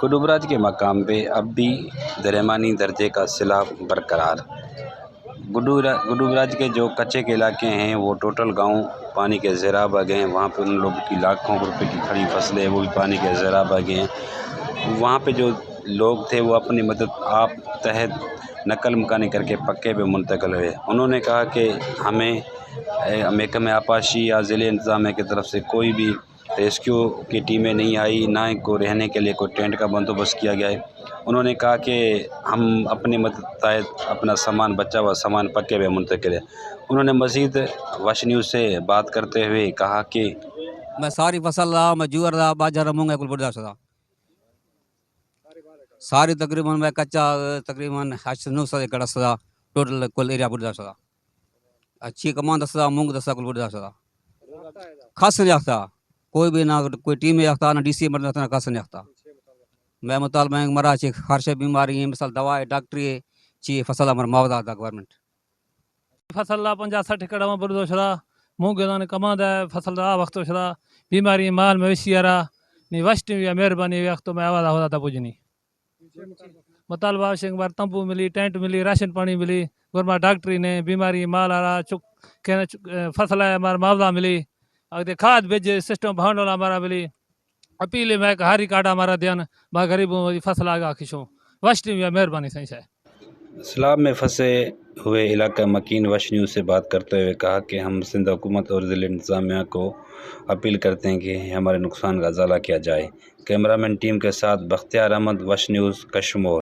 گڈو براج کے مقام پہ اب بھی درمیانی درجے کا سیلاب برقرار۔ گڈو براج کے جو کچے کے علاقے ہیں وہ ٹوٹل گاؤں پانی کے زیر آب آ گئے ہیں۔ وہاں پہ ان لوگوں کی لاکھوں روپے کی کھڑی فصلیں وہ بھی پانی کے زیر آب آ گئے ہیں۔ وہاں پہ جو لوگ تھے وہ اپنی مدد آپ تحت نقل مکانی کر کے پکے پہ منتقل ہوئے۔ انہوں نے کہا کہ ہمیں محکمہ آبپاشی یا ضلع انتظامیہ کی طرف سے کوئی بھی ریسکیو کی ٹیمیں نہیں آئی، نہ ہی کوئی رہنے کے لیے کوئی ٹینٹ کا بندوبست کیا گیا ہے۔ انہوں نے کہا کہ ہم اپنی مدد تحت اپنا سامان بچا ہوا سامان پکے پہ منتقل ہے۔ انہوں نے مزید وش نیوز سے بات کرتے ہوئے کہا کہ میں ساری فصل میں جوار باجرا مونگا کل برداشت تھا ساری تقریباً میں کچا تقریباً 800-900 ایکڑ تھا ٹوٹل کل ایریا برداشت تھا اچھی کمان دستا مونگ دستا کل برداشت تھا خاص نہیں آتا کوئی بھی نہ کوئی ٹیم آتا نہ ڈی سی مرد نہ خاص نہیں آتا میں مطالبہ مرا چی خارش بیماری ہیں مثال دوا ڈاکٹری چی فصل ہمارا معاوضہ آتا گورنمنٹ فصل 50-60 ایکڑ میں بردو شدا مونگ دان کمان دا فصل دا وقت شدا بیماری مال مویشی رہا نی وشٹ یا مہربانی وقت میں آواز ہوتا تھا پوجنی مطالبہ شنگ بار تمبو ملی ٹینٹ ملی راشن پانی ملی گورنمنٹ ڈاکٹری نے بیماری مال آ رہا چک فصل ہے ہمارا معاوضہ ملی اگر کھاد بیج سسٹم بھانڈ ہمارا ملی اپیل میں ہاری کاٹا ہمارا دھیان با غریبوں فصل آگا کھشوں وشٹ یا مہربانی صحیح ہے۔ سیلاب میں پھنسے ہوئے علاقہ مکین وش نیوز سے بات کرتے ہوئے کہا کہ ہم سندھ حکومت اور ضلع انتظامیہ کو اپیل کرتے ہیں کہ ہمارے نقصان کا ازالہ کیا جائے۔ کیمرہ مین ٹیم کے ساتھ بختیار احمد، وش نیوز، کشمور۔